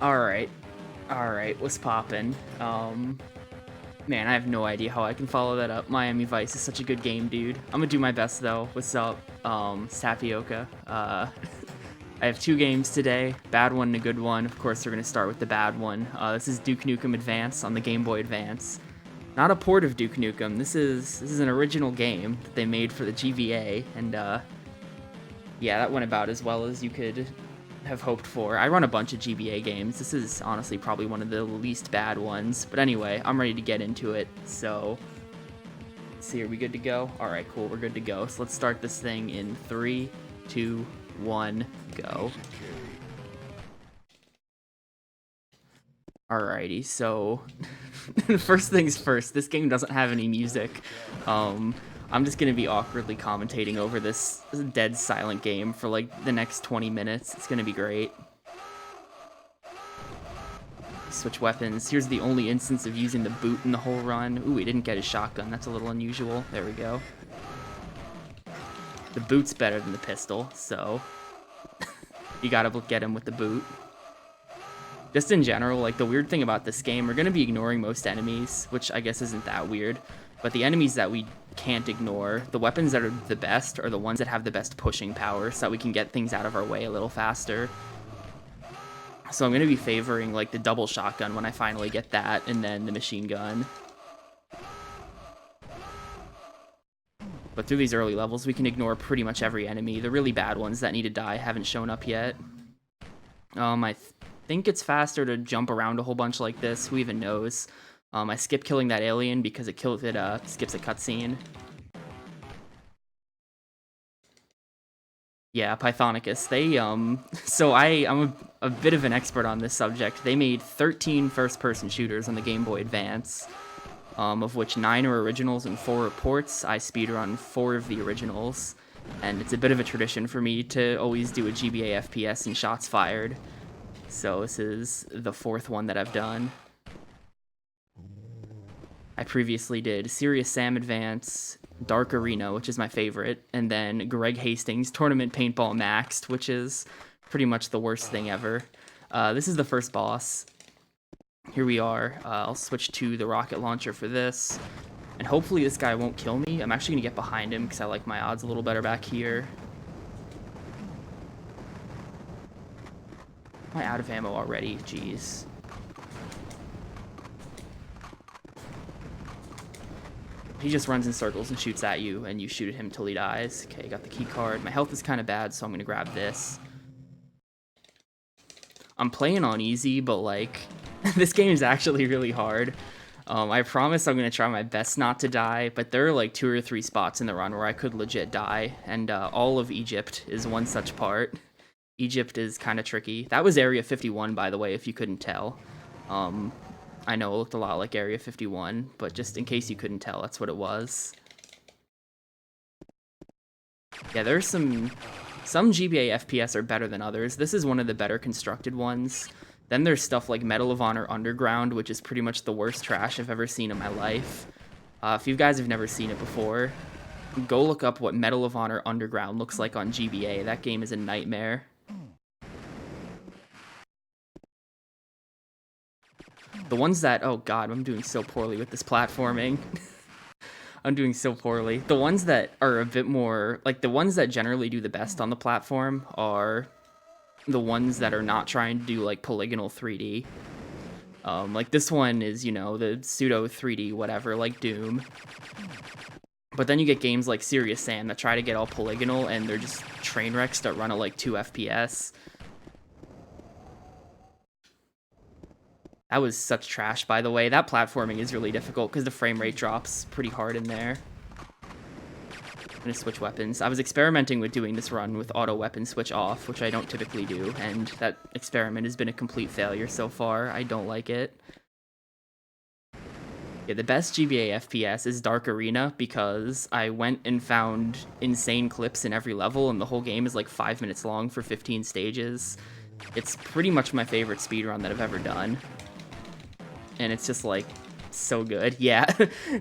Alright. Alright, what's poppin'? Man, I have no idea how I can follow that up. Miami Vice is such a good game, dude. I'm gonna do my best, though. What's up? It's tapioca. I have 2 games today, bad one and a good one. Of course, we're gonna start with the bad one. This is Duke Nukem Advance on the Game Boy Advance. Not a port of Duke Nukem. This is an original game that they made for the GBA, and yeah, that went about as well as you could have hoped for. I run a bunch of GBA games. This is honestly probably one of the least bad ones. But anyway, I'm ready to get into it. So, let's see, are we good to go? All right, cool, we're good to go. So let's start this thing in 3, 2, 1, go. Alrighty, so first things first, this game doesn't have any music. I'm just gonna be awkwardly commentating over this dead silent game for like the next 20 minutes. It's gonna be great. Switch weapons. Here's the only instance of using the boot in the whole run. Ooh, he didn't get his shotgun. That's a little unusual. There we go. The boot's better than the pistol, so you gotta get him with the boot. Just in general, like, the weird thing about this game, we're going to be ignoring most enemies, which I guess isn't that weird. But the enemies that we can't ignore, the weapons that are the best, are the ones that have the best pushing power, so that we can get things out of our way a little faster. So I'm going to be favoring, like, the double shotgun when I finally get that, and then the machine gun. But through these early levels, we can ignore pretty much every enemy. The really bad ones that need to die haven't shown up yet. I think it's faster to jump around a whole bunch like this. Who even knows? I skipped killing that alien because it skips a cutscene. Yeah, Pythonicus. They so I'm a bit of an expert on this subject. They made 13 first-person shooters on the Game Boy Advance, of which 9 are originals and 4 are ports. I speedrun 4 of the originals, and it's a bit of a tradition for me to always do a GBA FPS and shots fired. So this is the 4th one that I've done. I previously did Serious Sam Advance, Dark Arena, which is my favorite, and then Greg Hastings Tournament Paintball Maxed, which is pretty much the worst thing ever. This is the first boss. Here we are. I'll switch to the rocket launcher for this, and hopefully this guy won't kill me. I'm actually going to get behind him because I like my odds a little better back here. Am I out of ammo already? Jeez. He just runs in circles and shoots at you, and you shoot at him till he dies. Okay, got the key card. My health is kind of bad, so I'm going to grab this. I'm playing on easy, but, like, this game is actually really hard. I promise I'm going to try my best not to die, but there are, like, 2 or 3 spots in the run where I could legit die, and all of Egypt is one such part. Egypt is kind of tricky. That was Area 51, by the way, if you couldn't tell. I know it looked a lot like Area 51, but just in case you couldn't tell, that's what it was. Yeah, there's some GBA FPS are better than others. This is one of the better constructed ones. Then there's stuff like Medal of Honor Underground, which is pretty much the worst trash I've ever seen in my life. If you guys have never seen it before, go look up what Medal of Honor Underground looks like on GBA. That game is a nightmare. The ones that... Oh, God, I'm doing so poorly with this platforming. I'm doing so poorly. The ones that are a bit more... Like, the ones that generally do the best on the platform are the ones that are not trying to do, like, polygonal 3D. Like, this one is, you know, the pseudo 3D whatever, like Doom. But then you get games like Serious Sam that try to get all polygonal, and they're just train wrecks that run at, like, 2 FPS. That was such trash, by the way. That platforming is really difficult because the frame rate drops pretty hard in there. I'm gonna switch weapons. I was experimenting with doing this run with auto weapon switch off, which I don't typically do, and that experiment has been a complete failure so far. I don't like it. Yeah, the best GBA FPS is Dark Arena because I went and found insane clips in every level, and the whole game is like 5 minutes long for 15 stages. It's pretty much my favorite speedrun that I've ever done. And it's just, like, so good. Yeah,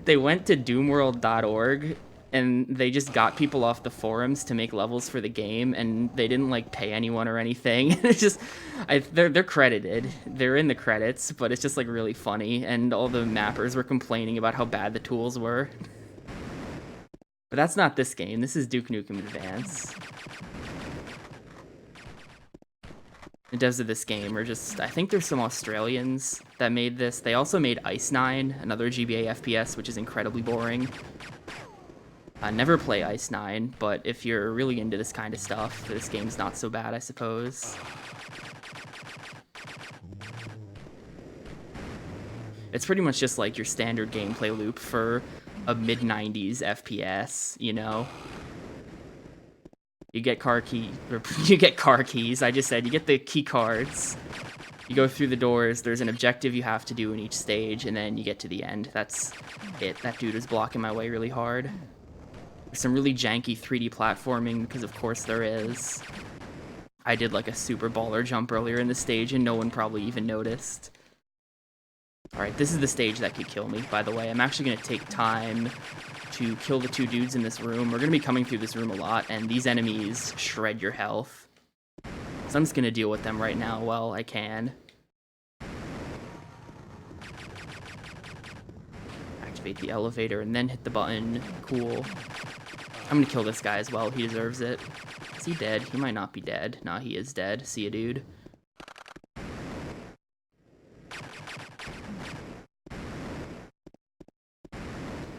they went to doomworld.org and they just got people off the forums to make levels for the game, and they didn't like pay anyone or anything. It's just, they're credited, they're in the credits, but it's just like really funny, and all the mappers were complaining about how bad the tools were. But that's not this game. This is Duke Nukem Advance. The devs of this game are just, I think there's some Australians that made this. They also made Ice 9, another GBA FPS, which is incredibly boring. I never play Ice 9, but if you're really into this kind of stuff, this game's not so bad, I suppose. It's pretty much just like your standard gameplay loop for a mid-90s FPS, you know? You get car keys, I just said, you get the key cards. You go through the doors, there's an objective you have to do in each stage, and then you get to the end. That's it. That dude is blocking my way really hard. There's some really janky 3D platforming, because of course there is. I did like a super baller jump earlier in the stage, and no one probably even noticed. Alright, this is the stage that could kill me, by the way. I'm actually going to take time to kill the two dudes in this room. We're going to be coming through this room a lot, and these enemies shred your health. So I'm just going to deal with them right now while I can. Activate the elevator and then hit the button. Cool. I'm going to kill this guy as well. He deserves it. Is he dead? He might not be dead. Nah, he is dead. See ya, dude.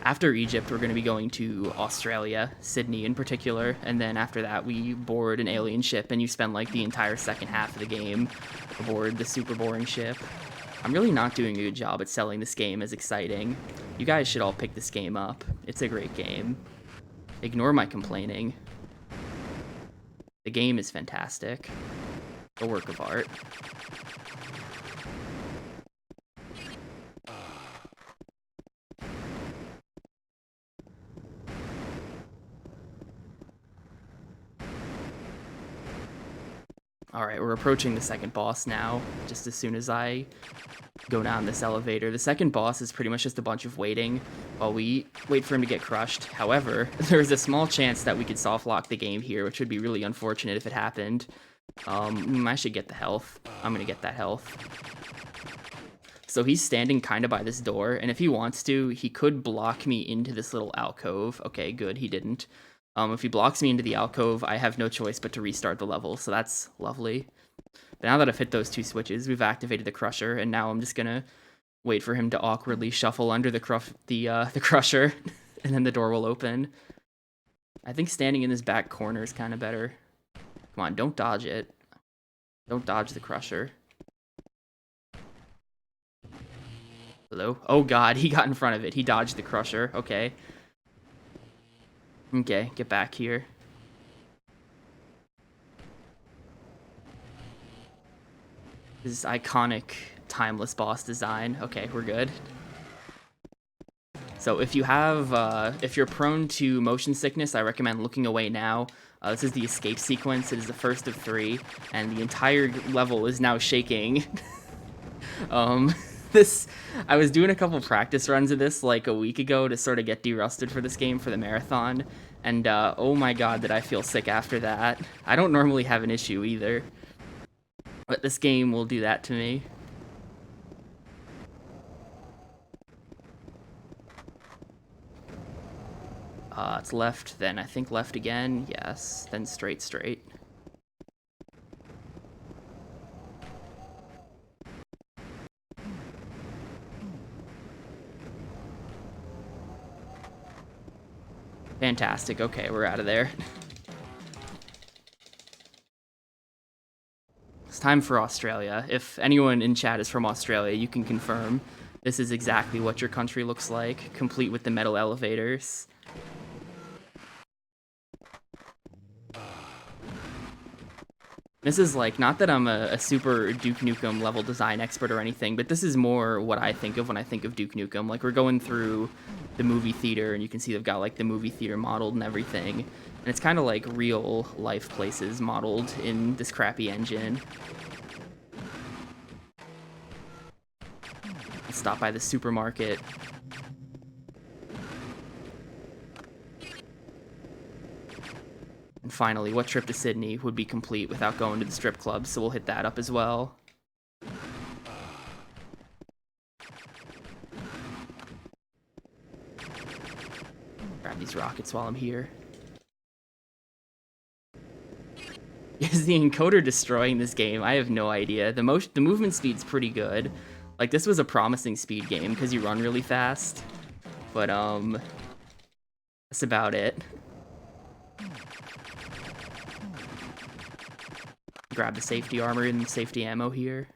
After Egypt, we're going to be going to Australia, Sydney in particular, and then after that we board an alien ship and you spend like the entire second half of the game aboard the super boring ship. I'm really not doing a good job at selling this game as exciting. You guys should all pick this game up. It's a great game. Ignore my complaining. The game is fantastic. A work of art. Alright, we're approaching the second boss now, just as soon as I go down this elevator. The second boss is pretty much just a bunch of waiting while we wait for him to get crushed. However, there's a small chance that we could soft lock the game here, which would be really unfortunate if it happened. I should get the health. I'm gonna get that health. So he's standing kind of by this door, and if he wants to, he could block me into this little alcove. Okay, good, he didn't. If he blocks me into the alcove, I have no choice but to restart the level, so that's lovely. But now that I've hit those two switches, we've activated the crusher, and now I'm just gonna wait for him to awkwardly shuffle under the crusher, and then the door will open. I think standing in this back corner is kind of better. Come on, don't dodge it. Don't dodge the crusher. Hello? Oh god, he got in front of it. He dodged the crusher. Okay. Okay, get back here. This is iconic, timeless boss design. Okay, we're good. So if you have, if you're prone to motion sickness, I recommend looking away now. This is the escape sequence. It is the first of 3, and the entire level is now shaking. I was doing a couple practice runs of this like a week ago to sort of get de-rusted for this game for the marathon, and oh my god, did I feel sick after that. I don't normally have an issue either, but this game will do that to me. It's left, then I think left again, yes, then straight. Fantastic, okay, we're out of there. It's time for Australia. If anyone in chat is from Australia, you can confirm this is exactly what your country looks like, complete with the metal elevators. This is like, not that I'm a super Duke Nukem level design expert or anything, but this is more what I think of when I think of Duke Nukem. Like, we're going through the movie theater, and you can see they've got like the movie theater modeled and everything. And it's kind of like real life places modeled in this crappy engine. Let's stop by the supermarket. And finally, what trip to Sydney would be complete without going to the strip club? So we'll hit that up as well. Grab these rockets while I'm here. Is the encoder destroying this game? I have no idea. The movement speed's pretty good. Like, this was a promising speed game because you run really fast. But, that's about it. Grab the safety armor and the safety ammo here.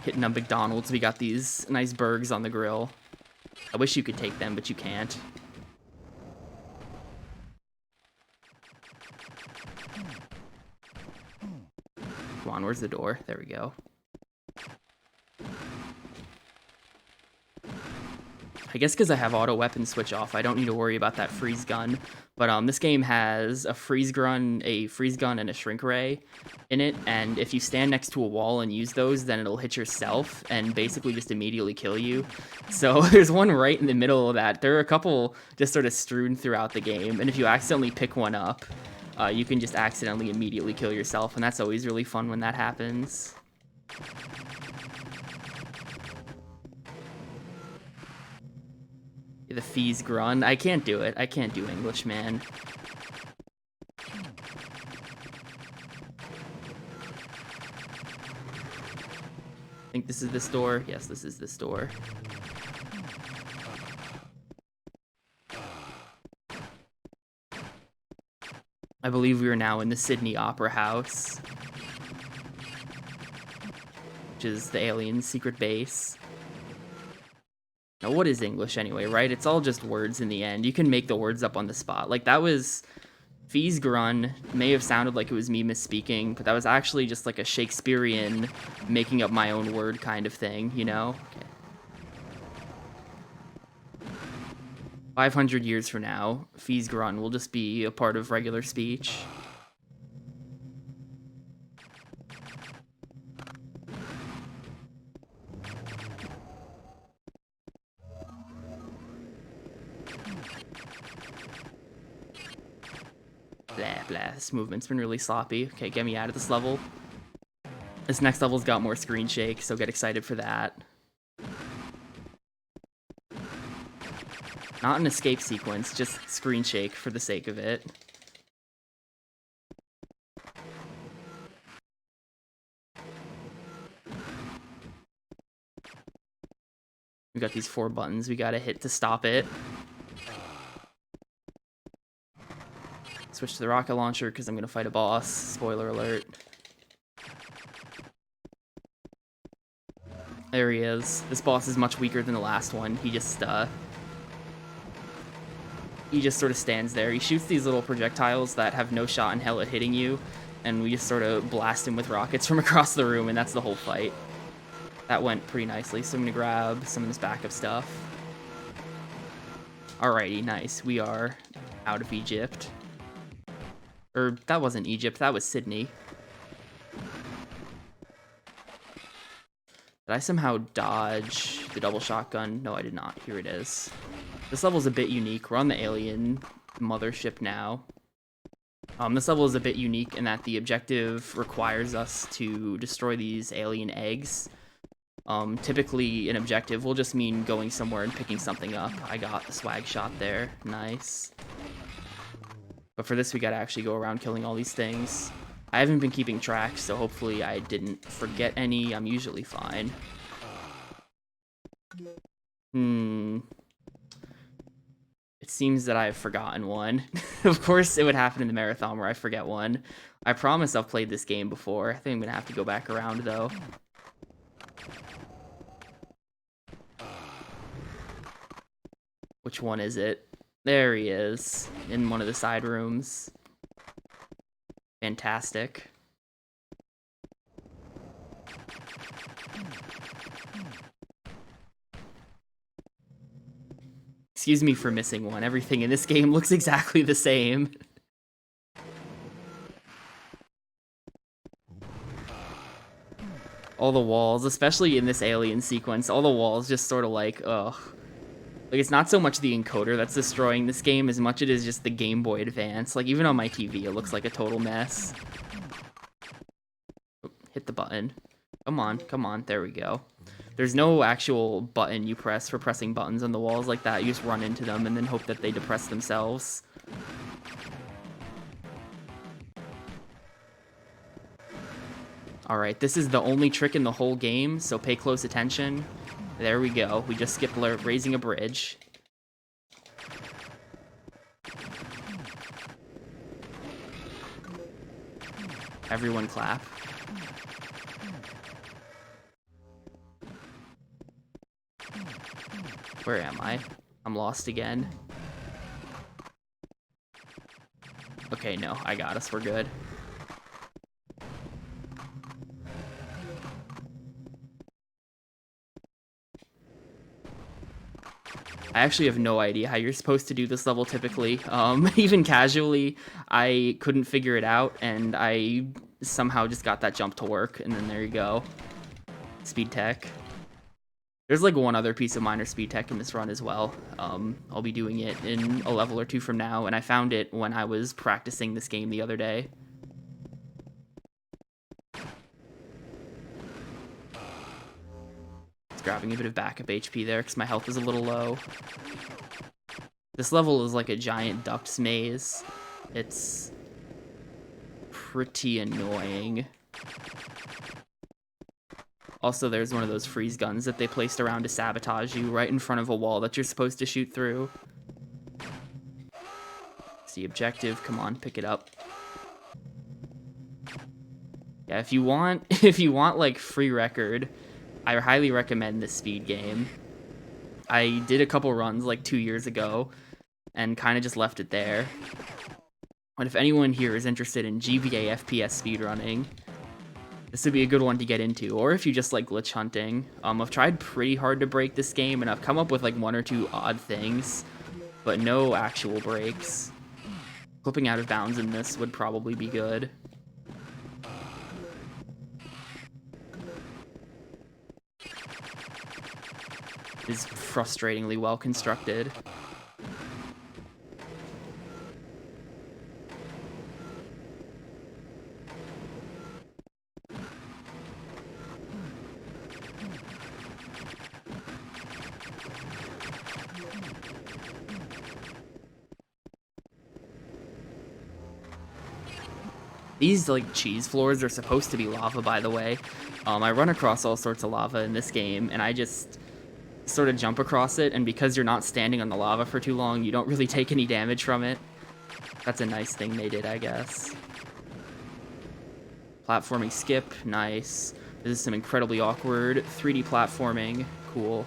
Hitting up McDonald's, we got these nice burgers on the grill. I wish you could take them, but you can't. Come on, where's the door? There we go. I guess because I have auto weapon switch off, I don't need to worry about that freeze gun. But this game has a freeze gun, and a shrink ray in it, and if you stand next to a wall and use those, then it'll hit yourself and basically just immediately kill you. So there's one right in the middle of that. There are a couple just sort of strewn throughout the game, and if you accidentally pick one up, you can just accidentally immediately kill yourself, and that's always really fun when that happens. The fees grun. I can't do it. I can't do English, man. I think this is this door. Yes, this is this door. I believe we are now in the Sydney Opera House, which is the alien secret base. Now, what is English anyway, right? It's all just words in the end. You can make the words up on the spot. Like, that was... Fees grun may have sounded like it was me misspeaking, but that was actually just like a Shakespearean making up my own word kind of thing, you know? Okay. 500 years from now, fees grun will just be a part of regular speech. This movement's been really sloppy. Okay, get me out of this level. This next level's got more screen shake, so get excited for that. Not an escape sequence, just screen shake for the sake of it. We got these 4 buttons we gotta hit to stop it. Switch to the rocket launcher because I'm going to fight a boss. Spoiler alert. There he is. This boss is much weaker than the last one. He just sort of stands there. He shoots these little projectiles that have no shot in hell at hitting you, and we just sort of blast him with rockets from across the room, and that's the whole fight. That went pretty nicely, so I'm going to grab some of this backup stuff. Alrighty, nice. We are out of Egypt. Or, that wasn't Egypt, that was Sydney. Did I somehow dodge the double shotgun? No, I did not. Here it is. This level's a bit unique. We're on the alien mothership now. This level is a bit unique in that the objective requires us to destroy these alien eggs. Typically, an objective will just mean going somewhere and picking something up. I got the swag shot there. Nice. But for this, we gotta actually go around killing all these things. I haven't been keeping track, so hopefully I didn't forget any. I'm usually fine. It seems that I've forgotten one. Of course, it would happen in the marathon where I forget one. I promise I've played this game before. I think I'm gonna have to go back around, though. Which one is it? There he is, in one of the side rooms. Fantastic. Excuse me for missing one. Everything in this game looks exactly the same. All the walls, especially in this alien sequence, all the walls just sort of like, ugh. Like, it's not so much the encoder that's destroying this game as much it is just the Game Boy Advance. Like, even on my TV, it looks like a total mess. Oh, hit the button. Come on, come on. There we go. There's no actual button you press for pressing buttons on the walls like that. You just run into them and then hope that they depress themselves. Alright, this is the only trick in the whole game, so pay close attention. There we go. We just skipped raising a bridge. Everyone clap. Where am I? I'm lost again. Okay, no, I got us. We're good. I actually have no idea how you're supposed to do this level typically. Even casually, I couldn't figure it out, and I somehow just got that jump to work, and then there you go. Speed tech. There's like one other piece of minor speed tech in this run as well. I'll be doing it in a level or two from now, and I found it when I was practicing this game the other day. Grabbing a bit of backup HP there because my health is a little low. This level is like a giant ducks maze. It's pretty annoying. Also, there's one of those freeze guns that they placed around to sabotage you right in front of a wall that you're supposed to shoot through. It's the objective. Come on, pick it up. Yeah, if you want like free record, I highly recommend this speed game. I did a couple runs like 2 years ago and kind of just left it there. But if anyone here is interested in GBA FPS speedrunning, this would be a good one to get into. Or if you just like glitch hunting. I've tried pretty hard to break this game and I've come up with like one or two odd things, but no actual breaks. Clipping out of bounds in this would probably be good. Is frustratingly well constructed. These like cheese floors are supposed to be lava, by the way. I run across all sorts of lava in this game, and I just sort of jump across it, and because you're not standing on the lava for too long, you don't really take any damage from it. That's a nice thing they did, I guess. Platforming skip, nice. This is some incredibly awkward 3D platforming, cool.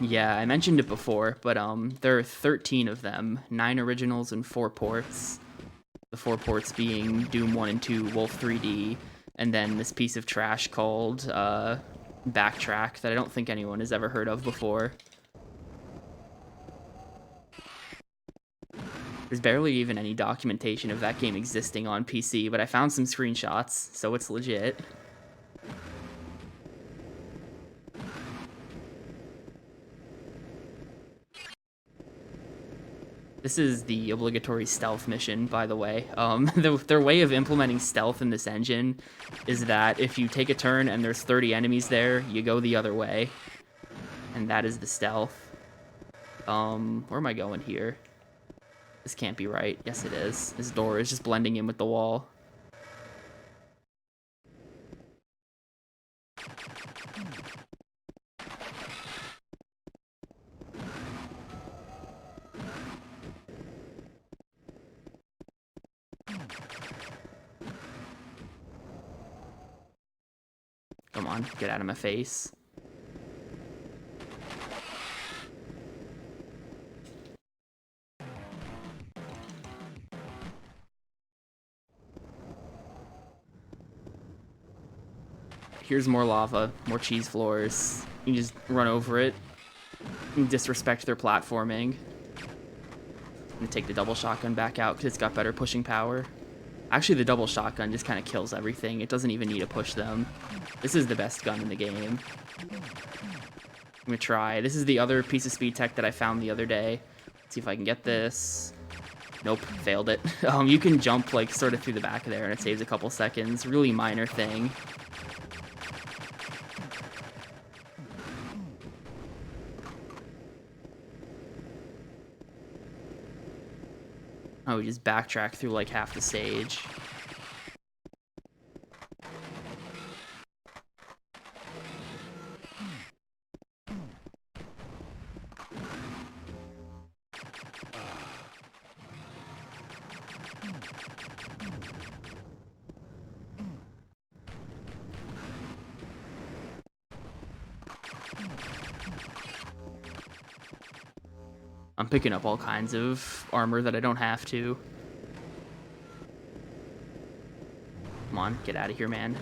Yeah, I mentioned it before, but there are 13 of them, 9 originals and 4 ports. The 4 ports being Doom 1 and 2, Wolf 3D, and then this piece of trash called Backtrack that I don't think anyone has ever heard of before. There's barely even any documentation of that game existing on PC, but I found some screenshots, so it's legit. This is the obligatory stealth mission, by the way. Their way of implementing stealth in this engine is that if you take a turn and there's 30 enemies there, you go the other way. And that is the stealth. Where am I going here? This can't be right. Yes, it is. This door is just blending in with the wall. Come on, get out of my face. Here's more lava, more cheese floors. You can just run over it and disrespect their platforming. I'm gonna take the double shotgun back out because it's got better pushing power. Actually, the double shotgun just kind of kills everything. It doesn't even need to push them. This is the best gun in the game. I'm gonna try. This is the other piece of speed tech that I found the other day. Let's see if I can get this. Nope, failed it. You can jump like sort of through the back of there and it saves a couple seconds. Really minor thing. Oh, we just backtrack through like half the stage. I'm picking up all kinds of armor that I don't have to. Come on, get out of here, man.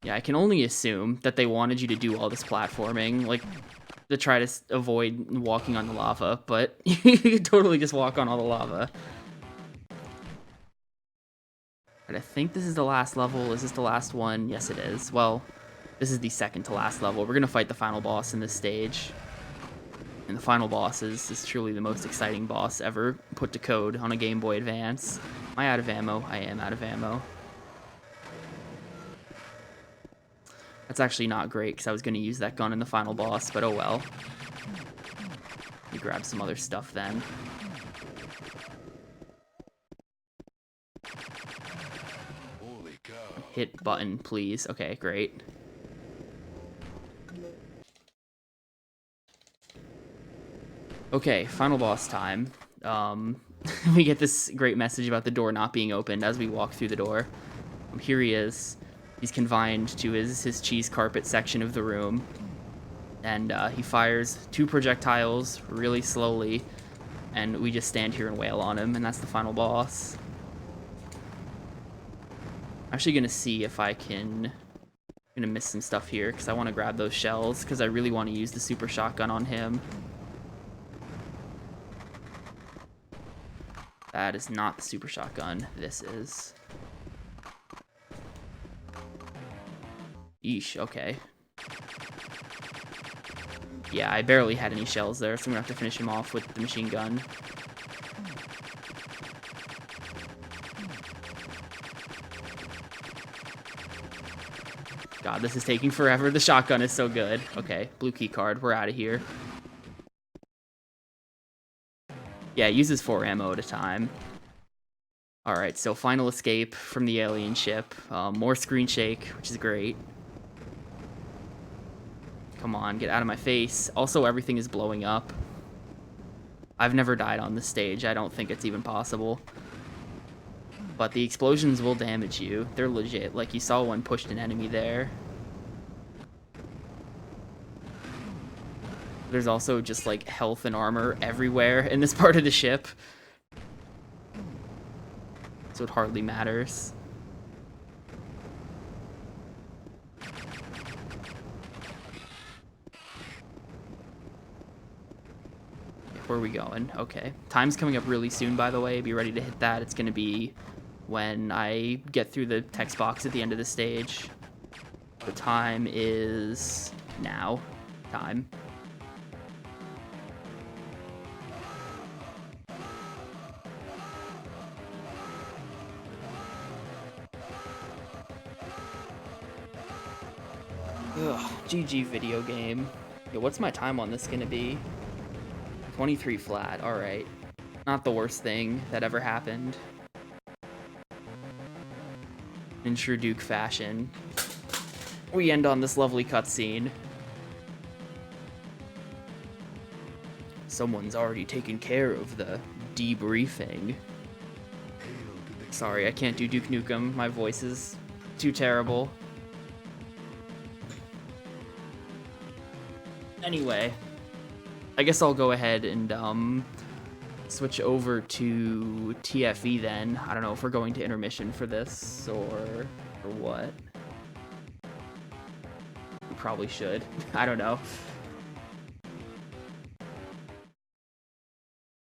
Yeah, I can only assume that they wanted you to do all this platforming, like, to try to avoid walking on the lava, but you could totally just walk on all the lava. But I think this is the last level. Is this the last one? Yes, it is. Well, this is the second to last level. We're gonna fight the final boss in this stage. And the final boss is truly the most exciting boss ever put to code on a Game Boy Advance. Am I out of ammo? I am out of ammo. That's actually not great, because I was going to use that gun in the final boss, but oh well. Let me grab some other stuff then. Holy cow. Hit button, please. Okay, great. Okay, final boss time. We get this great message about the door not being opened as we walk through the door. Here he is. He's confined to his cheese carpet section of the room. And he fires 2 projectiles really slowly. And we just stand here and wail on him, and that's the final boss. I'm actually going to see if I can... I'm going to miss some stuff here, because I want to grab those shells, because I really want to use the super shotgun on him. That is not the super shotgun. This is. Yeesh, okay. Yeah, I barely had any shells there, so I'm gonna have to finish him off with the machine gun. God, this is taking forever. The shotgun is so good. Okay, blue key card. We're out of here. Yeah, it uses 4 ammo at a time. Alright, so final escape from the alien ship. More screen shake, which is great. Come on, get out of my face. Also, everything is blowing up. I've never died on this stage. I don't think it's even possible. But the explosions will damage you. They're legit. Like, you saw one pushed an enemy there. There's also just, like, health and armor everywhere in this part of the ship. So it hardly matters. Where are we going? Okay. Time's coming up really soon, by the way. Be ready to hit that. It's going to be when I get through the text box at the end of the stage. The time is now. Time. Ugh, GG video game. Yo, what's my time on this gonna be? 23 flat, alright. Not the worst thing that ever happened. In true Duke fashion. We end on this lovely cutscene. Someone's already taken care of the debriefing. Sorry, I can't do Duke Nukem. My voice is too terrible. Anyway, I guess I'll go ahead and switch over to TFE then. I don't know if we're going to intermission for this or what. We probably should. I don't know.